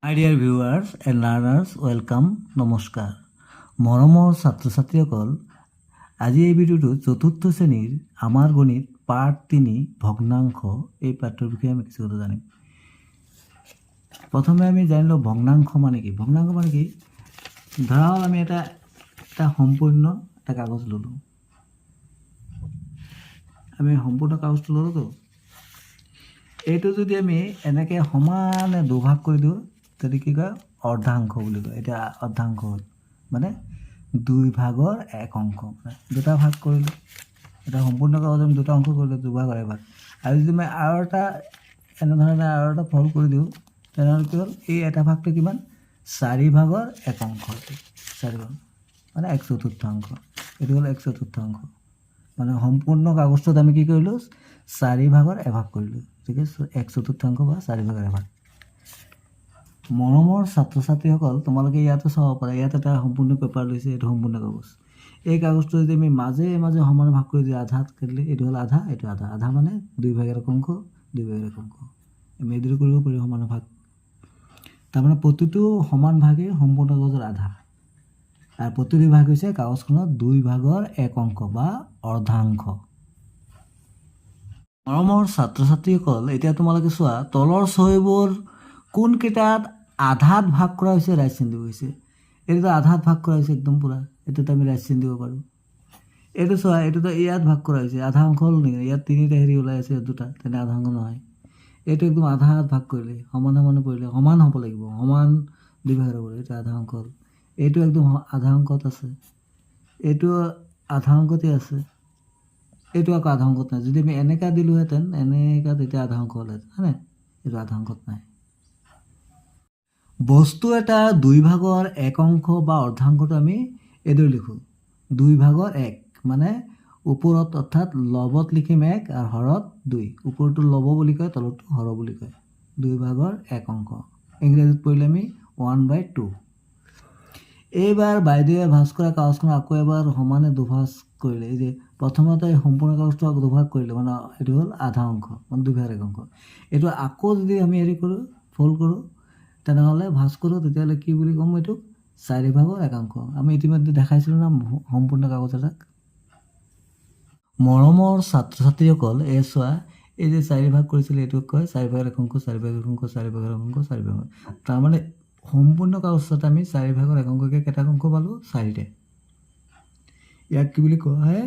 My dear viewers and learners, welcome, নমস্কাৰ। মৰমৰ ছাত্ৰ ছাত্ৰীসকল, আজি এই ভিডিঅ'টো চতুৰ্থ শ্ৰেণীৰ আমাৰ গণিত পাৰ্ট 3 ভগ্নাংশ এই পাঠটোৰ বিষয়ে আমি কিছু কথা জানিম। প্ৰথমে আমি জানিলোঁ ভগ্নাংশ মানে কি। ভগ্নাংশ মানে কি, ধৰা হ'ল আমি এটা সম্পূৰ্ণ এটা কাগজ ল'লোঁ। আমি সম্পূৰ্ণ কাগজটো ল'লোতো, এইটো যদি আমি এনেকৈ সমানে দুভাগ কৰি দিওঁ তেতিয়া কি কয়, অৰ্ধাংশ বুলি কয়। এতিয়া অৰ্ধাংশ হ'ল মানে 2 ভাগৰ 1 অংশ। মানে দুটা ভাগ কৰিলোঁ, এটা সম্পূৰ্ণ কাগজ আমি দুটা অংশ কৰিলোঁ, 2 ভাগৰ 1 ভাগ। আৰু যদি মই আৰু এটা এনেধৰণে আৰু এটা ফল কৰি দিওঁ, তেনেহ'লে কি হ'ল, এই এটা ভাগটো কিমান, 4 ভাগৰ 1 অংশ। 4 ভাগ মানে 1/4। এইটো হ'ল 1/4। মানে সম্পূৰ্ণ কাগজটোত আমি কি কৰিলোঁ, 4 ভাগৰ 1 ভাগ কৰিলোঁ। ঠিক আছে, 1/4 বা 4 ভাগৰ 1 ভাগ। মৰমৰ ছাত্ৰ ছাত্ৰীসকল, তোমালোকে ইয়াতো চাব পাৰা, ইয়াত এটা সম্পূৰ্ণ পেপাৰ লৈছে, এইটো সম্পূৰ্ণ কাগজ। এই কাগজটো যদি আমি মাজে মাজে সমানে ভাগ কৰি দিওঁ, আধাত কাটিলে এইটো হ'ল আধা, এইটো আধা। আধা মানে 2 ভাগৰ 1 অংশ, 2 ভাগৰ 1 অংশ। আমি এইদৰে কৰিব পাৰি সমানে ভাগ। তাৰমানে প্ৰতিটো সমান ভাগেই সম্পূৰ্ণ কাগজৰ আধা, আৰু প্ৰতিটো ভাগ হৈছে কাগজখনত 2 ভাগৰ 1 অংশ বা অৰ্ধাংশ। মৰমৰ ছাত্ৰ ছাত্ৰীসকল, এতিয়া তোমালোকে চোৱা, তলৰ ছবিবোৰ কোনকেইটাত আধাত ভাগ কৰা হৈছে ৰাইট চিন দিব হৈছে। এইটোতো আধাত ভাগ কৰা হৈছে একদম পূৰা, এইটোত আমি ৰাইট চিন দিব পাৰোঁ। এইটো চোৱা, এইটোতো ইয়াত ভাগ কৰা হৈছে, আধা অংশ হ'ল নেকি, ইয়াত 3টা হেৰি ওলাই আছে, 2টা, তেনে আধা অংশ নহয়। এইটো একদম আধাত ভাগ কৰিলে, সমান সমানে পৰিলে, সমান হ'ব লাগিব, সমান 2 ভাগৰ হ'ব, এইটো আধা অংশ হ'ল। এইটো একদম আধা অংকত আছে, এইটো আধা অংকতে আছে, এইটো আকৌ আধা অংকত নাই। যদি আমি এনেকুৱা দিলোঁহেঁতেন, এনেকুৱা, তেতিয়া আধা অংক হ'লহেঁতেন, হয়নে? এইটো আধা অংকত নাই। বস্তু এটা 2 ভাগৰ 1 অংশ বা অৰ্ধাংশটো আমি এইদৰে লিখোঁ, 2 ভাগৰ 1 মানে ওপৰত অৰ্থাৎ লবত লিখিম 1 আৰু হৰত 2। ওপৰটো লব বুলি কয়, তলতো হৰ বুলি কয়। 2 ভাগৰ 1 অংশ, ইংৰাজীত পঢ়িলে আমি 1/2। এইবাৰ বাইদেৱে ভাঁজ কৰা কাগজখন আকৌ এবাৰ সমানে দুভাঁজ কৰিলে। এই যে প্ৰথমতে সম্পূৰ্ণ কাগজটো আকৌ দুভাগ কৰিলে, মানে এইটো হ'ল আধা অংশ, মানে 2 ভাগৰ 1 অংশ। এইটো আকৌ যদি আমি হেৰি কৰোঁ, ফল্ড কৰোঁ, তেনেহ'লে ভাঁজ কৰোঁ, তেতিয়াহ'লে কি বুলি ক'ম, এইটো 4 ভাগৰ 1 অংশ। আমি ইতিমধ্যে দেখাইছিলোঁ না সম্পূৰ্ণ কাগজ এটাক। মৰমৰ ছাত্ৰ ছাত্ৰীসকল, এই চোৱা, এই যে 4 ভাগ কৰিছিলে, এইটোক কয় 4 ভাগৰ 1 অংশ, 4 ভাগৰ 1 অংশ, 4 ভাগৰ 1 অংশ, 4 ভাগৰ। তাৰমানে সম্পূৰ্ণ কাগজত আমি 4 ভাগৰ 1 অংশকৈ কেইটা অংশ পালোঁ, 4টা। ইয়াক কি বুলি কোৱা হয়,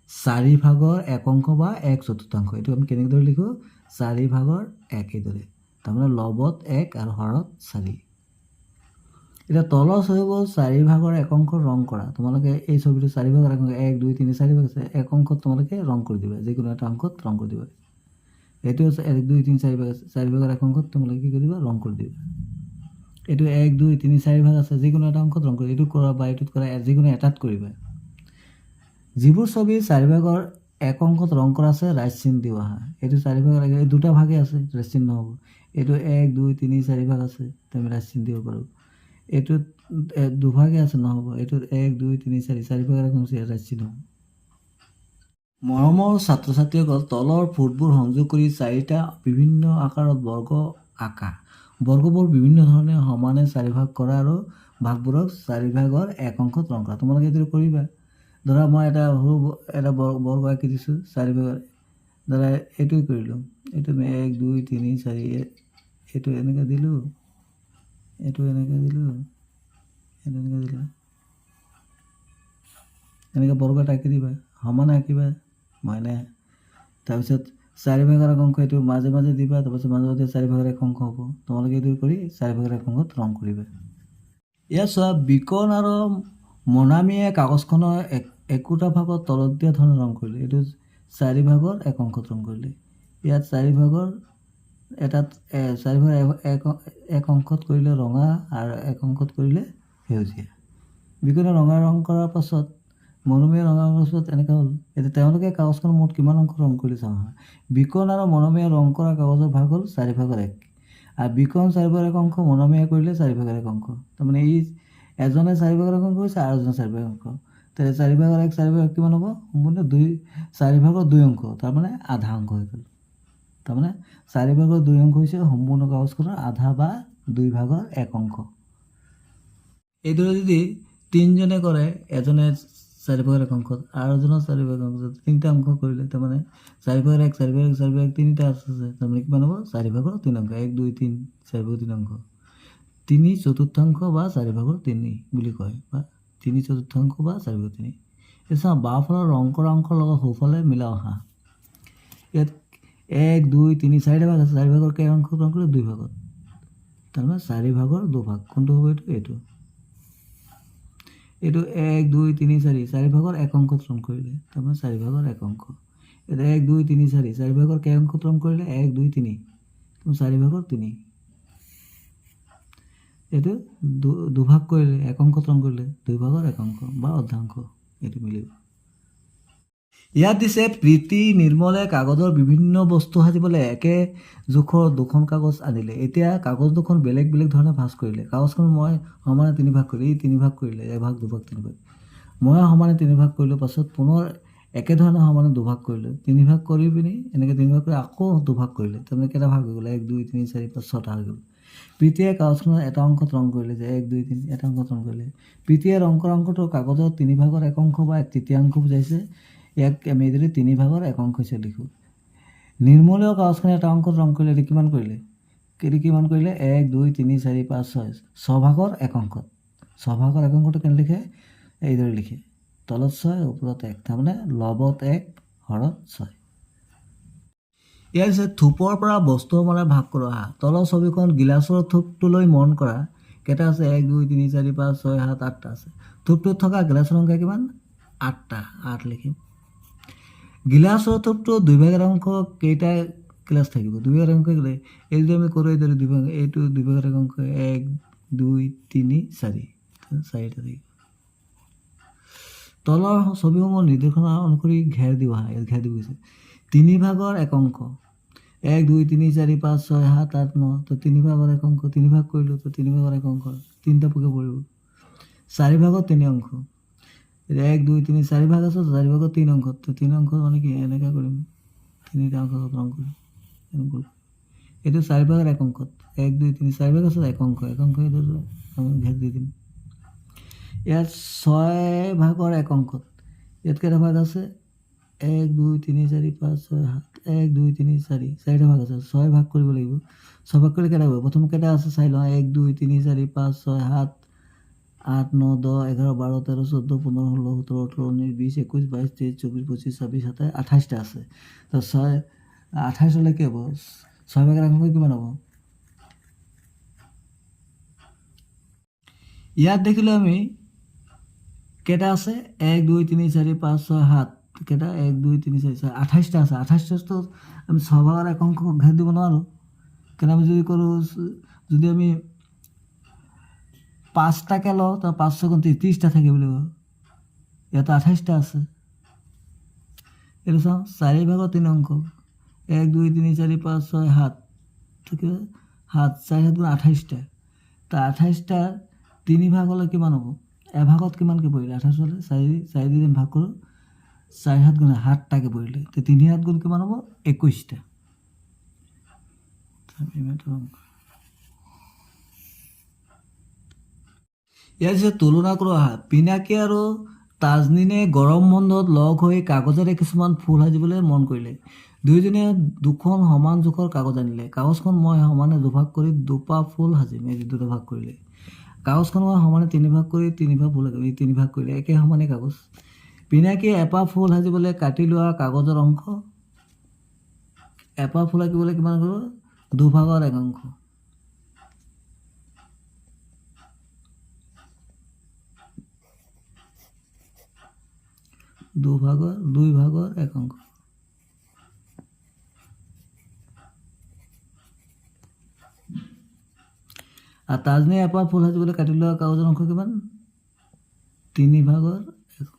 4 ভাগৰ 1 অংশ বা 1/4। এইটো আমি কেনেদৰে লিখোঁ, 4 ভাগৰ 1 এইদৰে, তাৰমানে লবত 1 আৰু হৰত 4। এতিয়া তলৰ ছবিবোৰ 4 ভাগৰ 1 অংশ ৰং কৰা। তোমালোকে এই ছবিটো 4 ভাগৰ 1 অংশ, 1 2 3 4 ভাগ আছে, 1 অংশত তোমালোকে ৰং কৰি দিবা, যিকোনো এটা অংশত ৰং কৰি দিবা। এইটো হৈছে 1 2 3 4 ভাগ আছে, 4 ভাগৰ 1 অংশত তোমালোকে কি কৰি দিবা, ৰং কৰি দিবা। এইটো 1 2 3 4 ভাগ আছে, যিকোনো এটা অংশত ৰং কৰি, এইটো কৰা বা এইটোত কৰা, যিকোনো এটাত কৰিবা। যিবোৰ ছবি 4 ভাগৰ 1 অংশত ৰং কৰা আছে, ৰাইট চিন দিওঁ আহা। এইটো 4 ভাগৰ 1, এই 2টা ভাগে আছে, ৰাইট চিন নহ'ব। এইটো 1 2 3 4 ভাগ আছে, আমি ৰাইট চিন দিব পাৰোঁ। এইটোত দুভাগে আছে, নহ'ব। এইটোত 1 2 3 4, 4 ভাগৰ 1 অংশ, ৰাইট চিন হ'ব। মৰমৰ ছাত্ৰ ছাত্ৰীসকল, তলৰ ফুটবোৰ সংযোগ কৰি 4টা বিভিন্ন আকাৰত বৰ্গ আঁকা। বৰ্গবোৰ বিভিন্ন ধৰণে সমানে 4 ভাগ কৰা আৰু ভাগবোৰক 4 ভাগৰ 1 অংশত ৰং কৰা। তোমালোকে এইটো কৰিবা। ধৰা মই এটা সৰু এটা বৰ্গ আঁকি দিছোঁ, 4 ভাগৰ, ধৰা এইটোৱে কৰিলোঁ, এইটো 1 2 3 4, এইটো এনেকৈ দিলোঁ, এইটো এনেকৈ দিলোঁ, এইটো এনেকৈ দিলোঁ, এনেকৈ বৰ্গ এটা আঁকি দিবা, সমানে আঁকিবা, মানে তাৰপিছত 4 ভাগৰ 1 অংশ এইটো মাজে মাজে দিবা, তাৰপিছত মাজে মাজে 4 ভাগৰ 1 অংশ হ'ব। তোমালোকে এইটো কৰি 4 ভাগৰ 1 অংশত ৰং কৰিবা। ইয়াত চোৱা, বিকন আৰু মনামীয়ে কাগজখনৰ একোটা ভাগত তলত দিয়া ধৰণে ৰং কৰিলে। এইটো 4 ভাগৰ 1 অংশত ৰং কৰিলে। ইয়াত 4 ভাগৰ এটাত 4 ভাগৰ 1 অংশত কৰিলে ৰঙা আৰু 1 অংশত কৰিলে সেউজীয়া। বিকনে ৰঙা ৰং কৰাৰ পাছত মনোমীয়া ৰঙা ৰঙৰ পাছত এনেকুৱা হ'ল। এতিয়া তেওঁলোকে কাগজখন মুঠ কিমান অংশ ৰং কৰিলে চাওঁ আহা। বিকন আৰু মনোমীয়া ৰং কৰা কাগজৰ ভাগ হ'ল 4 ভাগৰ 1, আৰু বিকন 4 ভাগৰ 1 অংশ, মনোমীয়া কৰিলে 4 ভাগৰ 1 অংশ। তাৰমানে ই এজনে 4 ভাগৰ 1 অংশ কৰিছে আৰু এজনে 4 ভাগৰ 1 অংশ। তেতিয়া 4 ভাগৰ 1 4 ভাগৰ কিমান হ'ব, সম্পূৰ্ণ 4 ভাগৰ 2 অংশ, তাৰমানে আধা অংশ হৈ গ'ল। তাৰমানে 4 ভাগৰ 2 অংশ হৈছে সম্পূৰ্ণ কাগজখনৰ আধা বা 2/1 এইদৰে যদি তিনিজনে কৰে, এজনে 4/1 অংকত আৰু এজনৰ 4/1 অংকত তিনিটা অংক কৰিলে, তাৰমানে 4/1 4/1 4/1 তিনিটা আছে, তাৰমানে কিমান হ'ব 4/3 অংক, 1 2 3 4/3 অংক, 3 চতুৰ্থাংশ বা 4/3 বুলি কয়, বা 3 চতুৰ্থাংশ বা 4/3। এই চাওঁ বাওঁফালৰ অংকৰ লগত সোঁফালে মিলাও আহা। ইয়াত 1 2 3 4টা ভাগ আছে, 4/1 কেই অংশ গ্ৰহণ কৰিলে 2 ভাগত, তাৰমানে 4/2 2 কোনটো হ'ব এইটো 1 2 3 4 4/1 অংকত ৰং কৰিলে, তাৰমানে 4/1 অংক। এটা 1 2 3 4 4/1 কেই অংকত ৰং কৰিলে 1 2 3, তাৰমানে 4/3। এইটো দুভাগ কৰিলে 1 অংকত ৰং কৰিলে 2/1 অংক বা অৰ্ধাংশ, এইটো মিলিব। ইয়াত দিছে প্ৰীতি নিৰ্মলে কাগজৰ বিভিন্ন বস্তু সাজিবলৈ একে জোখৰ 2খন কাগজ আনিলে। এতিয়া কাগজ দুখন বেলেগ বেলেগ ধৰণে ভাঁজ কৰিলে। কাগজখন মই সমানে 3 ভাগ কৰিলে, 3 ভাগ কৰিলে, 1 ভাগ 2 ভাগ 3 ভাগ। মই সমানে 3 ভাগ কৰিলোঁ, পাছত পুনৰ একেধৰণে সমানে 2 ভাগ কৰিলোঁ, 3 ভাগ কৰি পিনি এনেকৈ 3 ভাগ কৰি আকৌ 2 ভাগ কৰিলে, তাৰমানে কেইটা ভাগ হৈ গ'ল 1 2 3 4 5 6টা হৈ গ'ল। প্ৰীতিয়ে কাগজখনৰ এটা অংশত ৰং কৰিলে, যে 1 2 3 এটা অংশত ৰং কৰিলে। প্ৰীতিয়ে অংকটো কাগজৰ 3/1 অংশ বা 1/3 বুজাইছে। ইয়াক আমি যদি 3/1 অংশ হিচাপে লিখোঁ। নিৰ্মলেও কাগজখনে এটা অংকত ৰং কৰিলে, এইটো কিমান কৰিলে 1 2 3 4 5 6 6/1 অংকত। 6/1 অংকটো কেনে লিখে, এইদৰে লিখে, তলত 6 ওপৰত 1, তাৰমানে লবত 1 হৰত 6। ইয়াৰ পিছত থোপৰ পৰা বস্তু সমানে ভাগ কৰা আহা। তলৰ ছবিখন গিলাচৰ থোপটোলৈ মন কৰা, কেইটা আছে 1 2 3 4 5 6 7 8টা আছে। থোপটোত থকা গিলাচৰ সংখ্যা কিমান 8টা, 8 লিখিম। গিলাচৰ থোপটো 2/1 অংশ কেইটা গিলাচ থাকিব, 2/1 অংশ গ'লে এই যদি আমি কৰোঁ এইদৰে 2/1 এইটো 2/1 অংশ 1 2 3 4 4টা থাকিব। তলৰ ছবিসমূহ নিৰ্দেশনা অনুসৰি ঘেৰ দিব আহা। ইয়াত ঘেৰ দিব গৈছে 3/1 অংক 1 2 3 4 5 6 7 8 9, তো 3/1 অংক 3 ভাগ কৰিলোঁ, তো 3/1 অংক 3টা পোকে পৰিব। 4/3 অংশ 1 2 3 4 ভাগ আছে, 4/3 অংক, তো 3 অংক মানে কি এনেকৈ কৰিম, 3টা অংক ৰং কৰিম, এইটো 4/1 অংকত 1 2 3 4 ভাগ আছে, 1 অংক এইটো আমি ঘেৰ দি দিম। ইয়াত 6/1 অংকত ইয়াত কেইটা ভাগ আছে 1 2 3 4 5 6 7 1 2 3 4 4টা ভাগ আছে, 6 ভাগ কৰিব লাগিব। 6 ভাগ কৰিলে কেইটা হ'ব, প্ৰথম কেইটা আছে চাই লওঁ 1 2 3 4 5 6 7 8 9 10 11 12 13 14 15 16 17 18 19 20 21 22 23 24 25 26 27 28টা আছে। তো 6 28 হ'লে কি হ'ব, 6/1 অংক কিমান হ'ব। ইয়াত দেখিলোঁ আমি কেইটা আছে 1 2 3 4 5 6 7, কেইটা 1 2 3 4 6 28টা আছে। 28টাতো আমি 6/1 অংক ঘেৰ দিব নোৱাৰোঁ, কাৰণ আমি যদি কৰোঁ, যদি আমি 5টাকে লওঁ, তো 5 6 30টা থাকিব লাগিব। ইয়াত 28টা আছে। এইটো চাওঁ 4/3 অংক 1 2 3 4 5 6 7, 7 4 7 28টা। তো 28টা 3 ভাগ হ'লে কিমান হ'ব, এভাগত কিমানকৈ পৰিলে 28 হ'লে 4 দি ভাগ কৰোঁ, 4 7 গুণ 7টাকৈ পৰিলে, তো 3 7 গুণ কিমান হ'ব 21টা। ইয়াৰ পিছত তুলনা কৰোঁ আহা। পিনাকী আৰু তাজনীনে গৰম বন্ধত লগ হৈ কাগজেৰে কিছুমান ফুল সাজিবলৈ মন কৰিলে। দুয়োজনে 2খন সমান জোখৰ কাগজ আনিলে। কাগজখন মই সমানে দুভাগ কৰি 2পা ফুল সাজিম, এই 2টা ভাগ কৰিলে। কাগজখন মই সমানে 3 ভাগ কৰি 3 ভাগ ফুল সাজিম, এই 3 ভাগ কৰিলে, একে সমানে কাগজ। পিনাকীয়ে এপাহ ফুল সাজিবলৈ কাটি লোৱা কাগজৰ অংশ, এপাহ ফুল আঁকিবলৈ কিমান কৰিব 2/1 অংশ। 2/1 অংশ। আৰ তাজনীয়ে এপাহ ফুল সাজিবলৈ কাটি লোৱা কাগজৰ অংশ কিমান 3/1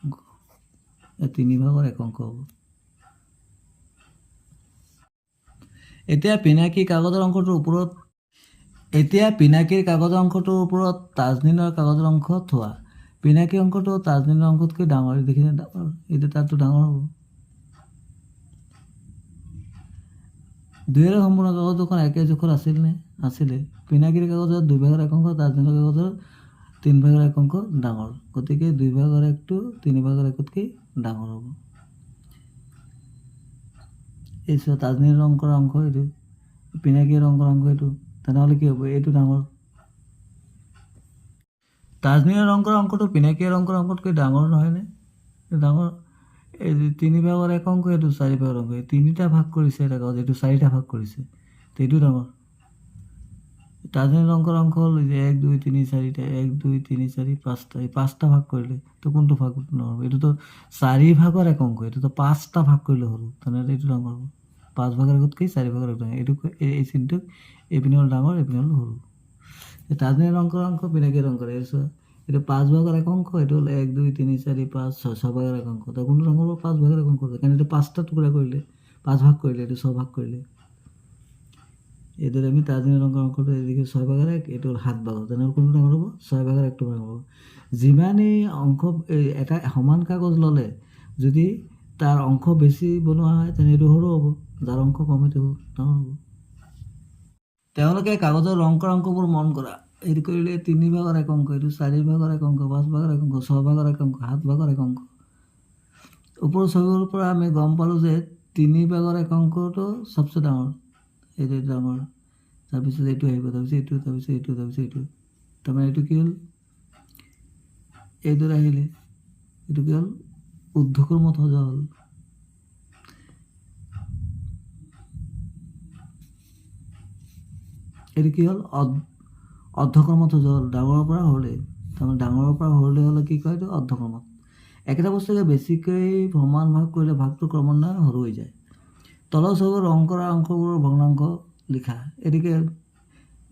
অংশ। 3/1 অংশ হ'ব। এতিয়া পিনাকীৰ কাগজৰ অংশটোৰ ওপৰত তাজনীনৰ কাগজৰ অংশ থোৱা। পিনাকীৰ অংশটো তাজনীনৰ অংশতকৈ ডাঙৰ, দেখিছে ডাঙৰ, এতিয়া তাততো ডাঙৰ হ'ব। দুয়োৰে সম্পূৰ্ণ কাগজ দুখন একে জোখৰ আছিলে, পিনাকিৰ কাগজৰ 2/1 অংশ, তাজমহলৰ কাগজৰ 3/1 অংশ ডাঙৰ, গতিকে 2/1টো 3/1তকৈ ডাঙৰ হ'ব। এই চোৱা তাজমহলৰ অংকৰ অংশ এইটো, পিনাকিৰ অংকৰ অংশ এইটো, তেনেহ'লে কি হ'ব? এইটো ডাঙৰ। তাজমহলৰ অংকৰ অংকটো পিনাকিৰ অংকৰ অংকতকৈ ডাঙৰ নহয়নে? ডাঙৰ। এই 3/1 অংক, এইটো 4/1 অংক, এই 3টা ভাগ কৰিছে এটা কাগজ, এইটো 4টা ভাগ কৰিছে, তো এইটো ডাঙৰ। তাজমহলৰ অংকৰ অংক হ'ল 1 2 3 4টা, 1 2 3 4 5টা, এই 5টা ভাগ কৰিলে তো কোনটো ভাগ নহ'ব? এইটোতো 4/1 অংক, এইটোতো 5টা ভাগ কৰিলে সৰু, তেনেহ'লে এইটো ডাঙৰ হ'ব। 5/1তকৈ 4/1 ডাঙৰ, এইটো এই চিনটোক এইপিনে হ'ল ডাঙৰ, এইপিনে হ'ল সৰু। তাজমহলৰ অংকৰ অংক, পিনাকিৰ অংকৰ, এই চোৱা এইটো 5/1 অংক, এইটো হ'ল 1 2 3 4 5 6, 6/1 অংক, তো কোনটো ডাঙৰ হ'ব? 5/1 অংক, কাৰণ এইটো 5টা টুকুৰা কৰিলে, 5 ভাগ কৰিলে, এইটো 6 ভাগ কৰিলে। এইদৰে আমি তাজমহলৰ অংকৰ অংকটো এদিকে 6/1, এইটো হ'ল 7/1, তেনেহ'লে কোনটো ডাঙৰ হ'ব? 6/1টো ডাঙৰ হ'ব। যিমানেই অংশ এটা সমান কাগজ ল'লে যদি তাৰ অংশ বেছি বনোৱা হয়, তেনে এইটো সৰু হ'ব, যাৰ অংশ কম সেইটো ডাঙৰ হ'ব। তেওঁলোকে কাগজৰ ৰংকৰ অংকবোৰ মন কৰা। এইটো কৰিলে 3/1 অংক, এইটো 4/1 অংক, 5/1 অংক, 6/1 অংক, 7/1 অংক। ওপৰৰ ছবিবোৰৰ পৰা আমি গম পালোঁ যে 3/1 অংকটো চবচে ডাঙৰ, এইটো ডাঙৰ, তাৰপিছত এইটো আহিব, তাৰপিছত এইটো, তাৰপিছত এইটো, তাৰপিছত এইটো, তাৰমানে এইটো কি হ'ল? এইদৰে আহিলে এইটো কি হ'ল? ঊৰ্ধ্বক্ৰমত সজোৱা হ'ল। এইটো কি হ'ল? অৰ্ধক্ৰমত সজোৱা হ'ল, ডাঙৰৰ পৰা সৰুলৈ, তাৰমানে ডাঙৰৰ পৰা সৰুলৈ হ'লে কি কয়? এইটো অৰ্ধক্ৰমত। একেটা বস্তুকে বেছিকৈ সমান ভাগ কৰিলে ভাগটো ক্ৰমান্বয়ে সৰু হৈ যায়। তলৰ ছবিৰ ৰং কৰা অংশবোৰৰ ভগ্নাংশ লিখা। এদিকে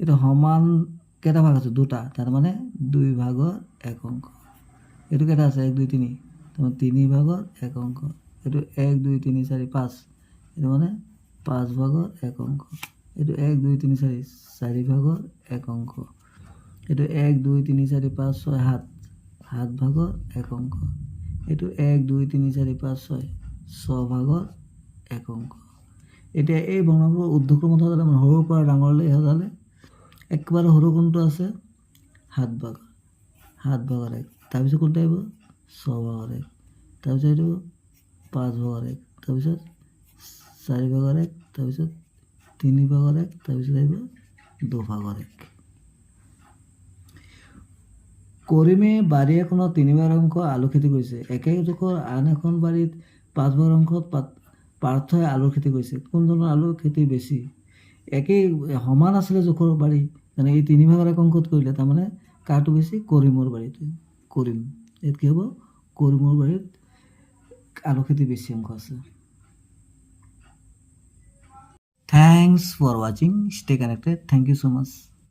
এইটো সমান কেইটা ভাগ আছে? 2টা, তাৰমানে 2/1 অংক। এইটো কেইটা আছে? 1 2 3, তাৰমানে 3/1 অংক। এইটো 1 2 3 4 5, এইটো মানে 5/1 অংক। এইটো 1 2 3 4, 4/1 অংক। এইটো 1 2 3 4 5 6 7, 7/1 অংক। এইটো 1 2 3 4 5 6, 6/1 অংক। এতিয়া এই ভগ্নাংশবোৰ ঊৰ্ধ্বক্ৰমত সজালে, মানে সৰুৰ পৰা ডাঙৰলৈ সজালে একেবাৰে সৰু কোনটো আছে? 7/1, তাৰপিছত কোনটো আহিব? 6/1, তাৰপিছত এইটো 5/1, তাৰপিছত 4/1, তাৰপিছত 3/1, তাৰপিছত আহিব 2/1। কৰিমে বাৰী এখনত 3/1 অংক আলু খেতি কৰিছে। একে জোখৰ আন এখন বাৰীত 5/1 অংশত পাৰ্থই আলুৰ খেতি কৰিছে। কোনজনৰ আলুৰ খেতি বেছি? একেই সমান আছিলে জোখৰ বাৰী, যেনে এই 3/1 অংকত কৰিলে, তাৰমানে কাৰটো বেছি? কৰিমৰ বাৰীটো। কৰিম, ইয়াত কি হ'ব? কৰিমৰ বাৰীত আলু খেতি বেছি অংশ আছে। Thanks for watching. Stay connected. Thank you so much.